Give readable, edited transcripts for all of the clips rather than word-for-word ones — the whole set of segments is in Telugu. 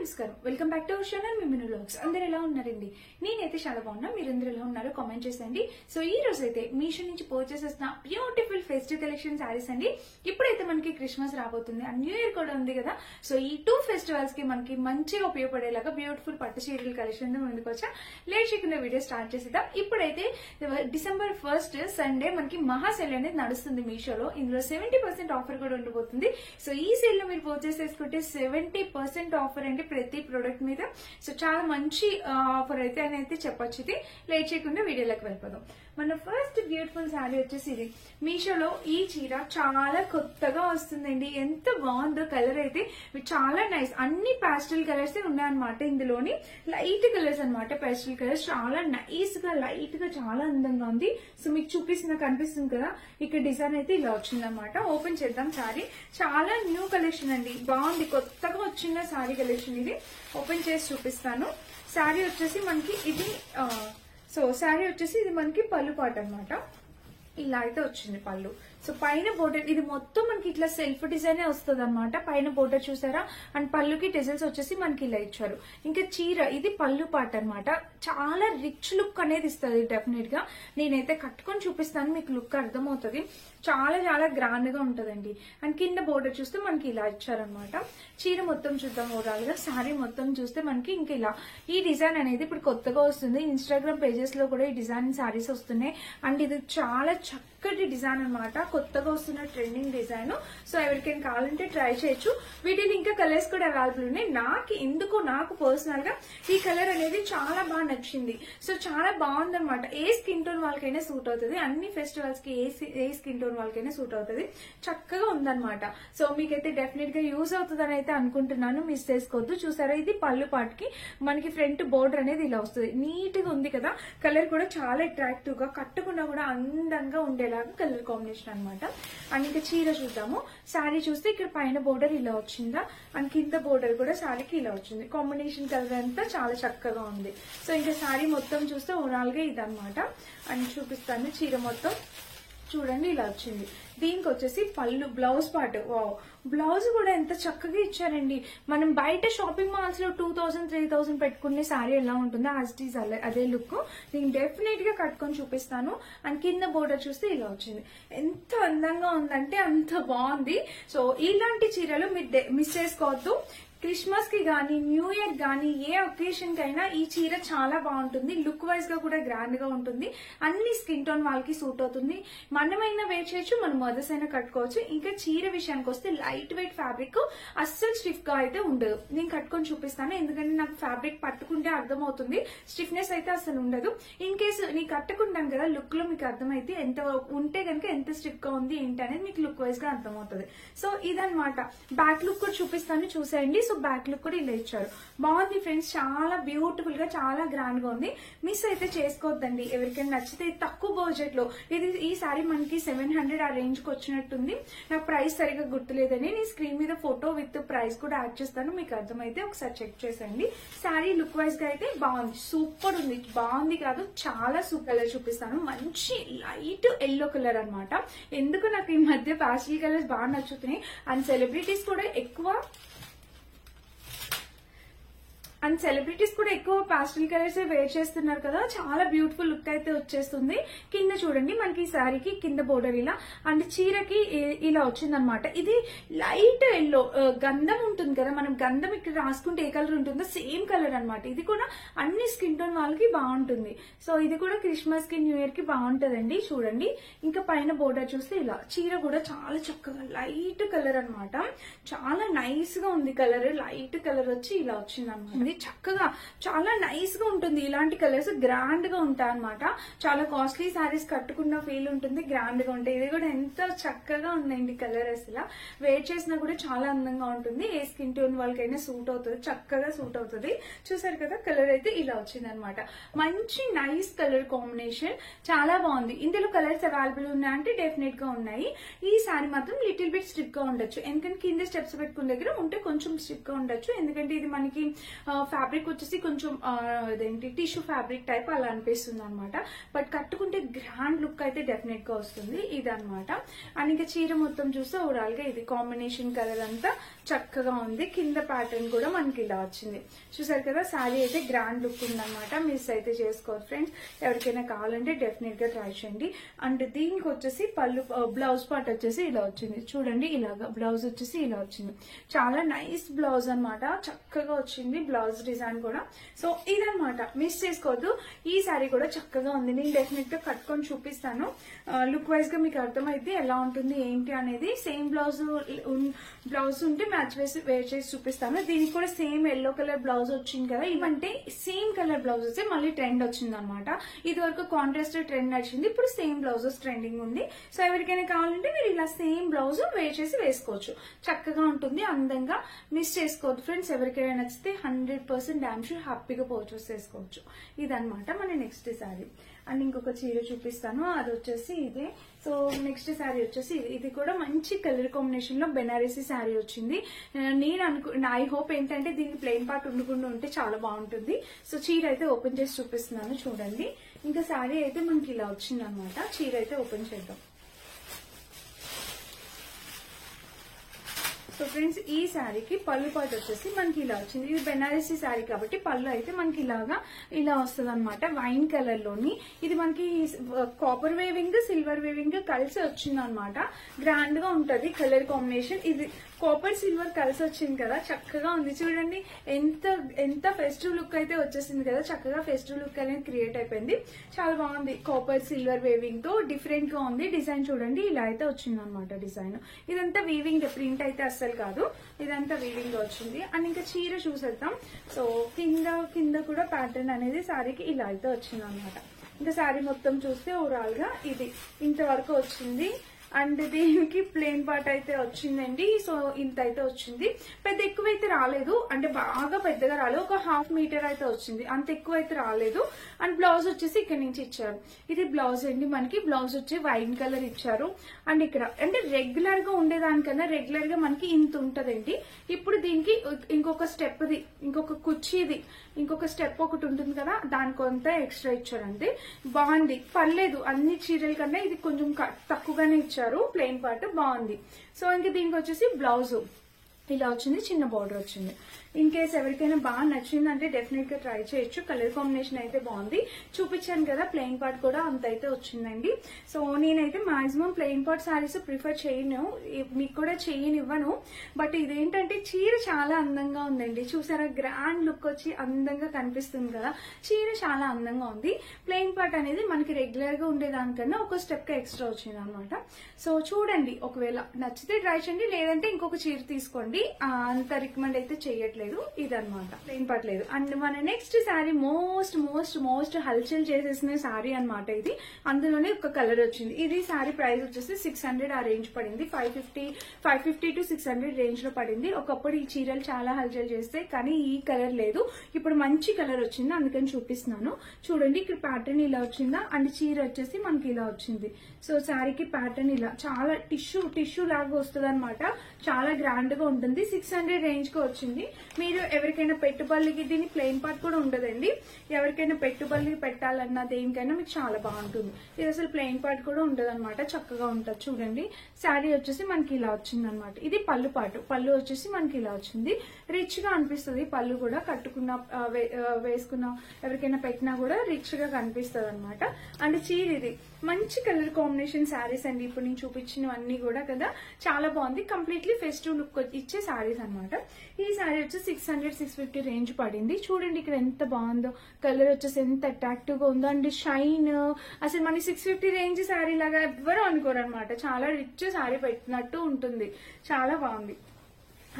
నమస్కారం welcome back to our channel మిమిను వ్లాగ్స్. అందరూ ఎలా ఉన్నారండి? నేనైతే చాలా బాగున్నా. మీరందరూ ఎలా ఉన్నారో కామెంట్ చేసేయండి. సో ఈ రోజు అయితే మీషో నుంచి పర్చేస్ చేసిన బ్యూటిఫుల్ ఫెస్టివ్ కలెక్షన్ సారీస్ అండి. ఇప్పుడైతే మనకి క్రిస్మస్ రాబోతుంది అండ్ న్యూ ఇయర్ కూడా ఉంది కదా. సో ఈ 2 ఫెస్టివల్స్ కి మనకి మంచిగా ఉపయోగపడేలాగా బ్యూటిఫుల్ పట్టు చీరల కలెక్షన్ ముందుకు వచ్చా. లేట్ చేయకుండా వీడియో స్టార్ట్ చేసేద్దాం. ఇప్పుడైతే December 1st సండే మనకి మహా సేల్ అనేది నడుస్తుంది మీషోలో. ఇందులో 70% ఆఫర్ కూడా ఉండబోతుంది. సో ఈ సేల్ లో మీరు పర్చేస్ చేసుకుంటే 70% ఆఫర్ అండి ప్రతి ప్రొడక్ట్ మీద. సో చాలా మంచి ఆఫర్ అయితే చెప్పొచ్చు. ఇది లేట్ చేయకుండా వీడియోలోకి వెళ్ళిపోదాం. మన ఫస్ట్ బ్యూటిఫుల్ శారీ వచ్చేసి ఇది. మీషోలో ఈ చీర చాలా కొత్తగా వస్తుందండి. ఎంత బాగుందో కలర్ అయితే చాలా నైస్. అన్ని పాస్టల్ కలర్స్ ఉన్నాయన్నమాట. ఇందులోని లైట్ కలర్స్ అనమాట. పాస్టల్ కలర్స్ చాలా నైస్ గా లైట్ గా చాలా అందంగా ఉంది. సో మీకు చూపిస్తున్న కనిపిస్తుంది కదా, ఇక్కడ డిజైన్ అయితే ఇలా వచ్చిందనమాట. ఓపెన్ చేద్దాం. శారీ చాలా న్యూ కలెక్షన్ అండి. బాగుంది, కొత్తగా వచ్చిన శారీ కలెక్షన్ ఇది. ఓపెన్ చేసి చూపిస్తాను. శారీ వచ్చేసి మనకి ఇది శారీ వచ్చేసి ఇది మనకి పళ్ళు పాట అనమాట. ఇలా అయితే వచ్చింది పళ్ళు. సో పైన బోర్డర్ ఇది మొత్తం మనకి ఇట్లా సెల్ఫ్ డిజైన్ వస్తుంది అనమాట. పైన బోర్డర్ చూసారా? అండ్ పళ్ళుకి డిజైన్స్ వచ్చేసి మనకి ఇలా ఇచ్చారు. ఇంకా చీర ఇది పళ్ళు పాట అనమాట. చాలా రిచ్ లుక్ అనేది ఇస్తుంది డెఫినెట్ గా. నేనైతే కట్టుకొని చూపిస్తాను, మీకు లుక్ అర్థమవుతుంది. చాలా చాలా గ్రాండ్ గా ఉంటదండి. అండ్ కింద బోర్డర్ చూస్తే మనకి ఇలా ఇచ్చారనమాట. చీర మొత్తం చూద్దాం ఓవరాల్ గా. శారీ మొత్తం చూస్తే మనకి ఇంకా ఇలా ఈ డిజైన్ అనేది ఇప్పుడు కొత్తగా వస్తుంది. ఇన్స్టాగ్రామ్ పేజెస్ లో కూడా ఈ డిజైన్ శారీస్ వస్తున్నాయి. అండ్ ఇది చాలా చక్కటి డిజైన్ అనమాట. కొత్తగా వస్తున్న ట్రెండింగ్ డిజైన్. సో ఎవరికైనా కావాలంటే ట్రై చేయొచ్చు. వీటిని ఇంకా కలర్స్ కూడా అవైలబుల్ ఉన్నాయి. నాకు పర్సనల్ గా ఈ కలర్ అనేది చాలా బాగా నచ్చింది. సో చాలా బాగుంది అనమాట. ఏ స్కిన్ టోన్ వాళ్ళకైనా సూట్ అవుతుంది. అన్ని ఫెస్టివల్స్ కి ఏ స్కిన్ టోన్ వాళ్ళకైనా సూట్ అవుతుంది. చక్కగా ఉందన్నమాట. సో మీకైతే డెఫినెట్ గా యూజ్ అవుతుందని అయితే అనుకుంటున్నాను. మిస్ చేసుకోవద్దు. చూసారా, ఇది పళ్ళు పాటికి మనకి ఫ్రంట్ బోర్డర్ అనేది ఇలా వస్తుంది. నీట్ గా ఉంది కదా. కలర్ కూడా చాలా అట్రాక్టివ్ గా, కట్టుకున్నా కూడా అందంగా ఉండేలాగా కలర్ కాంబినేషన్ అనమాట. అండ్ ఇంకా చీర చూద్దాము. శారీ చూస్తే ఇక్కడ పైన బోర్డర్ ఇలా వచ్చిందా, అండ్ కింద బోర్డర్ కూడా శారీకి ఇలా వచ్చింది. కాంబినేషన్ కలర్ అంతా చాలా చక్కగా ఉంది. సో ఇంకా శారీ మొత్తం చూస్తే ఓవరాల్ గా ఇదనమాట. అండ్ చూపిస్తాను. చీర మొత్తం చూడండి ఇలా వచ్చింది. దీనికి వచ్చేసి పళ్ళు బ్లౌజ్ పార్ట్. వావ్, బ్లౌజ్ కూడా ఎంత చక్కగా ఇచ్చారండి. మనం బయట షాపింగ్ మాల్స్ లో 2000, 3000 పెట్టుకునే శారీ ఎలా ఉంటుందో యాజ్ ఇట్ ఈజ్ అదే లుక్. నేను డెఫినెట్ గా కట్టుకొని చూపిస్తాను. అండ్ కింద బోర్డర్ చూస్తే ఇలా వచ్చింది. ఎంత అందంగా ఉందంటే అంత బాగుంది. సో ఇలాంటి చీరలు మీరు మిస్ చేసుకోవద్దు. క్రిస్మస్ కి గానీ, న్యూ ఇయర్ గానీ, ఏ ఒకేషన్ కైనా ఈ చీర చాలా బాగుంటుంది. లుక్ వైజ్ గా కూడా గ్రాండ్ గా ఉంటుంది. అన్ని స్కిన్ టోన్ వాళ్ళకి సూట్ అవుతుంది. మనమైనా వేర్ చేయొచ్చు, మన మదర్స్ అయినా కట్టుకోవచ్చు. ఇంకా చీర విషయానికి వస్తే లైట్ వెయిట్ ఫ్యాబ్రిక్, అస్సలు స్టిఫ్ గా అయితే ఉండదు. నేను కట్టుకొని చూపిస్తాను, ఎందుకంటే నాకు ఫ్యాబ్రిక్ పట్టుకుంటే అర్థమవుతుంది. స్టిఫ్నెస్ అయితే అసలు ఉండదు. ఇన్ కేసు నేను కట్టుకుంటాను కదా, లుక్ లో మీకు అర్థమైతే ఎంత ఉంటే కనుక ఎంత స్టిఫ్ గా ఉంది ఏంటి అనేది మీకు లుక్ వైజ్ గా అర్థమవుతుంది. సో ఇదనమాట. బ్యాక్ లుక్ కూడా చూపిస్తాను, చూసేయండి. సో బ్యాక్ లుక్ కూడా ఇలా ఇచ్చారు. బాగుంది ఫ్రెండ్స్. చాలా బ్యూటిఫుల్ గా, చాలా గ్రాండ్ గా ఉంది. మిస్ అయితే చేసుకోవద్దండి. ఎవరికైనా నచ్చితే తక్కువ బడ్జెట్ లో ఈ సారీ మనకి 700 ఆ రేంజ్ కి వచ్చినట్టుంది. నాకు ప్రైస్ సరిగా గుర్తులేదని నేను స్క్రీన్ మీద ఫోటో విత్ ప్రైస్ కూడా యాడ్ చేస్తాను. మీకు అర్థమైతే ఒకసారి చెక్ చేసేయండి. శారీ లుక్ వైజ్ గా అయితే బాగుంది, సూపర్ ఉంది. బాగుంది కాదు, చాలా సూపర్ కలర్ చూపిస్తాను. మంచి లైట్ ఎల్లో కలర్ అనమాట. ఎందుకు నాకు ఈ మధ్య ప్యాస్టల్ కలర్స్ బాగా నచ్చుతున్నాయి. అండ్ సెలబ్రిటీస్ కూడా ఎక్కువ పాస్టల్ కలర్స్ వేర్ చేస్తున్నారు కదా. చాలా బ్యూటిఫుల్ లుక్ అయితే వచ్చేస్తుంది. కింద చూడండి మనకి ఈ శారీకి కింద బోర్డర్ ఇలా, అండ్ చీరకి ఇలా వచ్చిందనమాట. ఇది లైట్ ఎల్లో, గంధం ఉంటుంది కదా, మనం గంధం ఇక్కడ రాసుకుంటే ఏ కలర్ ఉంటుందో సేమ్ కలర్ అనమాట. ఇది కూడా అన్ని స్కిన్ టోన్ వాళ్ళకి బాగుంటుంది. సో ఇది కూడా క్రిస్మస్ కి, న్యూ ఇయర్ కి బాగుంటదండి. చూడండి. ఇంకా పైన బోర్డర్ చూస్తే ఇలా. చీర కూడా చాలా చక్కగా లైట్ కలర్ అనమాట. చాలా నైస్ గా ఉంది కలర్. లైట్ కలర్ వచ్చి ఇలా వచ్చింది అనమాట. చక్కగా చాలా నైస్ గా ఉంటుంది. ఇలాంటి కలర్స్ గ్రాండ్ గా ఉంటాయి అనమాట. చాలా కాస్ట్లీ శారీస్ కట్టుకున్న ఫీల్ ఉంటుంది, గ్రాండ్ గా ఉంటాయి. ఇది కూడా ఎంత చక్కగా ఉందండి కలర్. అసలు వేర్ చేసినా కూడా చాలా అందంగా ఉంటుంది. ఏ స్కిన్ టోన్ వాళ్ళకైనా సూట్ అవుతుంది, చక్కగా సూట్ అవుతుంది. చూసారు కదా, కలర్ అయితే ఇలా వచ్చింది అనమాట. మంచి నైస్ కలర్ కాంబినేషన్, చాలా బాగుంది. ఇందులో కలర్స్ అవైలబుల్ ఉన్నాయంటే డెఫినెట్ గా ఉన్నాయి. ఈ శారీ మాత్రం లిటిల్ బిట్ స్టిప్ గా ఉండొచ్చు. ఎందుకంటే కింద స్టెప్స్ పెట్టుకున్న దగ్గర ఉంటే కొంచెం స్టిప్ గా ఉండొచ్చు. ఎందుకంటే ఇది మనకి ఫ్యాబ్రిక్ వచ్చేసి కొంచెం అదేంటి టిష్యూ ఫ్యాబ్రిక్ టైప్ అలా అనిపిస్తుంది అనమాట. బట్ కట్టుకుంటే గ్రాండ్ లుక్ అయితే డెఫినెట్ గా వస్తుంది ఇదనమాట. అండ్ ఇంకా చీర మొత్తం చూస్తే ఓవరాల్ గా ఇది కాంబినేషన్ కలర్ అంతా చక్కగా ఉంది. కింద ప్యాటర్న్ కూడా మనకి ఇలా వచ్చింది. చూసారు కదా, శారీ అయితే గ్రాండ్ లుక్ ఉందన్నమాట. మిస్ అయితే చేసుకోవద్దు ఫ్రెండ్స్. ఎవరికైనా కావాలంటే డెఫినెట్ గా ట్రై చేయండి. అండ్ దీనికి వచ్చేసి పళ్ళు బ్లౌజ్ పార్ట్ వచ్చేసి ఇలా వచ్చింది చూడండి. ఇలాగా బ్లౌజ్ వచ్చేసి ఇలా వచ్చింది. చాలా నైస్ బ్లౌజ్ అనమాట. చక్కగా వచ్చింది బ్లౌజ్ డిజైన్ కూడా. సో ఇదనమాట, మిస్ చేసుకోవద్దు. ఈ శారీ కూడా చక్కగా ఉంది. నేను డెఫినెట్ గా కట్టుకొని చూపిస్తాను. లుక్ వైజ్ గా మీకు అర్థమైతే ఎలా ఉంటుంది ఏంటి అనేది. సేమ్ బ్లౌజ్ ఉంటే మ్యాచ్ వేర్ చేసి చూపిస్తాను. దీనికి కూడా సేమ్ ఎల్లో కలర్ బ్లౌజ్ వచ్చింది కదా. ఇవంటే సేమ్ కలర్ బ్లౌజ్ వస్తే మళ్ళీ ట్రెండ్ వచ్చింది అనమాట. ఇది వరకు కాంట్రాస్ట్ ట్రెండ్ నచ్చింది, ఇప్పుడు సేమ్ బ్లౌజెస్ ట్రెండింగ్ ఉంది. సో ఎవరికైనా కావాలంటే మీరు ఇలా సేమ్ బ్లౌజ్ వేర్ చేసి వేసుకోవచ్చు. చక్కగా ఉంటుంది, అందంగా. మిస్ చేసుకోవద్దు ఫ్రెండ్స్. ఎవరికైనా నచ్చితే 100% డామ్ షూర్ హ్యాపీగా పర్చేస్ చేసుకోవచ్చు. ఇదనమాట మన నెక్స్ట్ శారీ. అండ్ ఇంకొక చీర చూపిస్తాను, అది వచ్చేసి ఇదే. సో నెక్స్ట్ శారీ వచ్చేసి ఇది కూడా మంచి కలర్ కాంబినేషన్ లో బెనారసీ శారీ వచ్చింది. నేను ఐ హోప్ ఏంటంటే దీనికి ప్లెయిన్ పార్ట్ ఉండకుండా ఉంటే చాలా బాగుంటుంది. సో చీర అయితే ఓపెన్ చేసి చూపిస్తున్నాను చూడండి. ఇంకా శారీ అయితే మనకి ఇలా వచ్చింది అనమాట. చీర అయితే ఓపెన్ చేద్దాం. సో ఫ్రెండ్స్, ఈ శారీకి పళ్ళు పాటు వచ్చేసి మనకి ఇలా వచ్చింది. ఇది బెనారసీ శారీ కాబట్టి పళ్ళు అయితే మనకి ఇలా వస్తుంది అనమాట. వైన్ కలర్ లోని ఇది మనకి కాపర్ వేవింగ్ సిల్వర్ వేవింగ్ కలిసి వచ్చింది అనమాట. గ్రాండ్ గా ఉంటది కలర్ కాంబినేషన్. ఇది కాపర్ సిల్వర్ కలిసి వచ్చింది కదా, చక్కగా ఉంది చూడండి. ఎంత ఫెస్టివ్ లుక్ అయితే వచ్చేసింది కదా. చక్కగా ఫెస్టివ్ లుక్ అనేది క్రియేట్ అయిపోయింది. చాలా బాగుంది. కాపర్ సిల్వర్ వేవింగ్ తో డిఫరెంట్ గా ఉంది. డిజైన్ చూడండి, ఇలా అయితే వచ్చింది అనమాట డిజైన్. ఇదంతా వీవింగ్, ప్రింట్ అయితే అస్సలు కాదు, ఇదంతా వీవింగ్ వచ్చింది. అండ్ ఇంకా చీర చూసేద్దాం. సో కింద కూడా ప్యాటర్న్ అనేది శారీకి ఇలా అయితే వచ్చింది అనమాట. ఇంకా శారీ మొత్తం చూస్తే ఓవరాల్ గా ఇది ఇంతవరకు వచ్చింది. అండ్ దీనికి ప్లెయిన్ పార్ట్ అయితే వచ్చిందండి. సో ఇంత అయితే వచ్చింది. పెద్ద ఎక్కువైతే రాలేదు, అంటే బాగా పెద్దగా రాలేదు. ఒక 1/2 మీటర్ అయితే వచ్చింది, అంత ఎక్కువ అయితే రాలేదు. అండ్ బ్లౌజ్ వచ్చేసి ఇక్కడ నుంచి ఇచ్చారు. ఇది బ్లౌజ్ అండి. మనకి బ్లౌజ్ వచ్చి వైన్ కలర్ ఇచ్చారు. అండ్ ఇక్కడ అంటే రెగ్యులర్ గా ఉండేదానికన్నా రెగ్యులర్ గా మనకి ఇంత ఉంటదండి. ఇప్పుడు దీనికి ఇంకొక స్టెప్ది, ఇంకొక కుర్చీది, ఇంకొక స్టెప్ ఒకటి ఉంటుంది కదా, దానికొంత ఎక్స్ట్రా ఇచ్చారు అంతే. బాగుంది, పర్లేదు. అన్ని చీరల కన్నా ఇది కొంచెం తక్కువగానే ఇచ్చారు. ప్లెయిన్ పార్ట్ బాగుంది. సో ఇంకా దీనికి వచ్చేసి బ్లౌజ్ ఇలా వచ్చింది, చిన్న బార్డర్ వచ్చింది. ఇన్ కేస్ ఎవరికైనా బాగా నచ్చిందంటే డెఫినెట్ గా ట్రై చేయొచ్చు. కలర్ కాంబినేషన్ అయితే బాగుంది. చూపించాను కదా, ప్లెయిన్ పార్ట్ కూడా అంత అయితే వచ్చిందండి. సో నేనైతే maximum plain part saris prefer చేయను, మీకు కూడా చేయనివ్వను. బట్ ఇదేంటంటే చీర చాలా అందంగా ఉందండి. చూసారా, గ్రాండ్ లుక్ వచ్చి అందంగా కనిపిస్తుంది కదా. చీర చాలా అందంగా ఉంది. ప్లెయిన్ పార్ట్ అనేది మనకి రెగ్యులర్ గా ఉండేదానికన్నా ఒక స్టెప్ ఎక్స్ట్రా వచ్చింది అనమాట. సో చూడండి, ఒకవేళ నచ్చితే ట్రై చేయండి, లేదంటే ఇంకొక చీర తీసుకోండి. అంత రికమెండ్ అయితే చేయట్లేదు. ఇదనమాట, ప్లెయిన్ పార్ట్ లేదు. అండ్ మన నెక్స్ట్ శారీ మోస్ట్ హల్చల్ చేసేసిన శారీ అనమాట ఇది. అందులోనే ఒక కలర్ వచ్చింది. ఇది శారీ ప్రైస్ వచ్చేసి 600 ఆ రేంజ్ పడింది. 550 to 600 రేంజ్ లో పడింది. ఒకప్పుడు ఈ చీరలు చాలా హల్చల్ చేస్తాయి, కానీ ఈ కలర్ లేదు. ఇప్పుడు మంచి కలర్ వచ్చింది, అందుకని చూపిస్తున్నాను చూడండి. ఇక్కడ ప్యాటర్న్ ఇలా వచ్చిందా. అండ్ చీర వచ్చేసి మనకి ఇలా వచ్చింది. సో శారీకి ప్యాటర్న్ ఇలా చాలా టిష్యూ లాగా వస్తుంది అనమాట. చాలా గ్రాండ్ గా ఉంటుంది. 600 రేంజ్ కి వచ్చింది. మీరు ఎవరికైనా పెట్టుబడులకి, దీని ప్లెయిన్ పార్ట్ కూడా ఉండదండి. ఎవరికైనా పెట్టుబడులకి పెట్టాలన్నా దేనికైనా మీకు చాలా బాగుంటుంది. ఇది అసలు ప్లెయిన్ పార్ట్ కూడా ఉండదు అనమాట. చక్కగా ఉంటుంది చూడండి. శారీ వచ్చేసి మనకి ఇలా వచ్చింది అనమాట. ఇది పళ్ళు పాటు. పళ్ళు వచ్చేసి మనకి ఇలా వచ్చింది. రిచ్ గా అనిపిస్తుంది. పళ్ళు కూడా కట్టుకున్న వేసుకున్న ఎవరికైనా పెట్టినా కూడా రిచ్ గా కనిపిస్తుంది అనమాట. అండ్ చీర ఇది మంచి కలర్ కాంబినేషన్ శారీస్ అండి. ఇప్పుడు నేను చూపించినవన్నీ కూడా కదా, చాలా బాగుంది. కంప్లీట్లీ ఫెస్టివ్ లుక్ ఇచ్చే శారీస్ అనమాట. ఈ శారీ వచ్చి 600-650 రేంజ్ పడింది. చూడండి ఇక్కడ ఎంత బాగుందో. కలర్ వచ్చేసి ఎంత అట్రాక్టివ్ గా ఉందో. అండ్ షైన్ అసలు మన 650 రేంజ్ శారీ లాగా ఎవ్వరూ అనుకోరు అనమాట. చాలా రిచ్ శారీ పెట్టినట్టు ఉంటుంది. చాలా బాగుంది.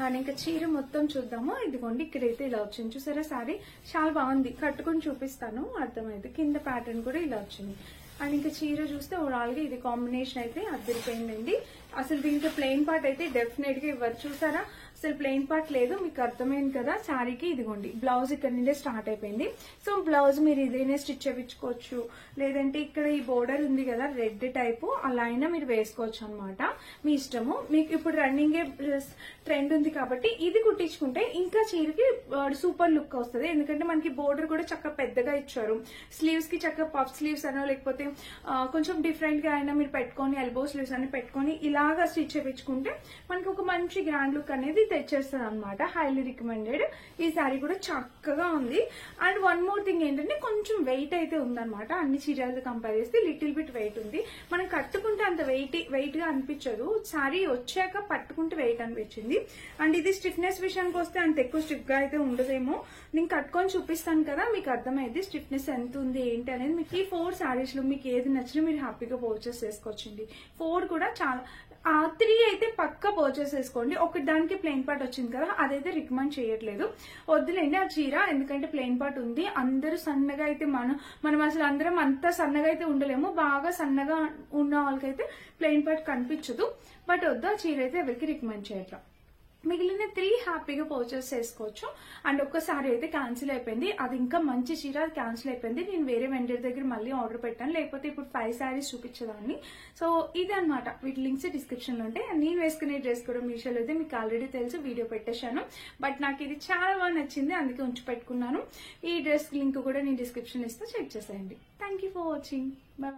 అండ్ ఇంకా చీర మొత్తం చూద్దాము. ఇదిగోండి, ఇక్కడైతే ఇలా వచ్చింది చూసారా శారీ. చాలా బాగుంది. కట్టుకొని చూపిస్తాను, అర్థమైంది. కింద ప్యాటర్న్ కూడా ఇలా వచ్చింది. అండ్ ఇంకా చీర చూస్తే ఓవరాల్ గా ఇది కాంబినేషన్ అయితే అదిరిపోయిందండి. అసలు దీనికి ప్లెయిన్ పార్ట్ అయితే డెఫినెట్ గా ఇవ్వరు. చూసారా, అసలు ప్లెయిన్ పార్ట్ లేదు. మీకు అర్థమైంది కదా. శారీకి ఇదిగోండి బ్లౌజ్ ఇక్కడ నుండే స్టార్ట్ అయిపోయింది. సో బ్లౌజ్ మీరు ఇదేనే స్టిచ్ చేయించుకోవచ్చు, లేదంటే ఇక్కడ ఈ బోర్డర్ ఉంది కదా రెడ్ టైపు, అలా అయినా మీరు వేసుకోవచ్చు అనమాట, మీ ఇష్టము. మీకు ఇప్పుడు రన్నింగ్ ట్రెండ్ ఉంది కాబట్టి ఇది కుట్టించుకుంటే ఇంకా చీరకి సూపర్ లుక్ వస్తుంది. ఎందుకంటే మనకి బోర్డర్ కూడా చక్కగా పెద్దగా ఇచ్చారు. స్లీవ్స్ కి చక్కగా పఫ్ స్లీవ్స్ అనో లేకపోతే కొంచెం డిఫరెంట్ గా అయినా మీరు పెట్టుకొని ఎల్బో స్లీవ్స్ అని పెట్టుకొని ఇలాగా స్టిచ్ చేయించుకుంటే మనకి ఒక మంచి గ్రాండ్ లుక్ అనేది తెచ్చేస్తుంది అనమాట. Highly recommended. ఈ శారీ కూడా చక్కగా ఉంది. అండ్ వన్ మోర్ థింగ్ ఏంటంటే కొంచెం వెయిట్ అయితే ఉందన్నమాట. అన్ని చీరలతో కంపేర్ చేస్తే లిటిల్ బిట్ వెయిట్ ఉంది. మనం కట్టుకుంటే అంత వెయిట్ గా అనిపించదు, శారీ వచ్చాక పట్టుకుంటే వెయిట్ అనిపించింది. అండ్ ఇది స్టిఫ్నెస్ విషయానికి వస్తే అంత ఎక్కువ స్టిఫ్ గా అయితే ఉండదేమో. నేను కట్టుకొని చూపిస్తాను కదా, మీకు అర్థమైంది స్టిఫ్నెస్ ఎంత ఉంది ఏంటి అనేది. మీకు ఈ 4 శారీస్ లో మీకు ఏది నచ్చినా మీరు హ్యాపీగా పర్చేస్ చేసుకోవచ్చండి. 4 కూడా చాలా 3 అయితే పక్కా పర్చేస్ చేసుకోండి. ఒకటి దానికి ప్లెయిన్ పార్ట్ వచ్చింది కదా, అదైతే రికమెండ్ చేయట్లేదు, వద్దులేండి ఆ చీర. ఎందుకంటే ప్లెయిన్ పార్ట్ ఉంది. అందరూ సన్నగా అయితే మనం అసలు అందరం అంత సన్నగా అయితే ఉండలేము. బాగా సన్నగా ఉన్న వాళ్ళకైతే ప్లెయిన్ పార్ట్ కనిపించదు. బట్ వద్దు, ఆ చీర అయితే ఎవరికి రికమెండ్ చేయట్లా. మిగిలిన 3 హ్యాపీగా పర్చేస్ చేసుకోవచ్చు. అండ్ ఒక్కసారి అయితే క్యాన్సిల్ అయిపోయింది. అది ఇంకా మంచి చీర, అది క్యాన్సిల్ అయిపోయింది. నేను వేరే వెండర్ దగ్గర మళ్ళీ ఆర్డర్ పెట్టాను, లేకపోతే ఇప్పుడు 5 శారీస్ చూపించేదాన్ని. సో ఇది అనమాట. వీటి లింక్స్ డిస్క్రిప్షన్ లో ఉంటాయి. నేను వేసుకునే డ్రెస్ కూడా మీషోలో అయితే మీకు ఆల్రెడీ తెలుసు, వీడియో పెట్టేశాను. బట్ నాకు ఇది చాలా బాగా నచ్చింది, అందుకే ఉంచి పెట్టుకున్నాను. ఈ డ్రెస్ లింక్ కూడా నేను డిస్క్రిప్షన్ ఇస్తే చెక్ చేసేయండి. Thank you for watching. Bye.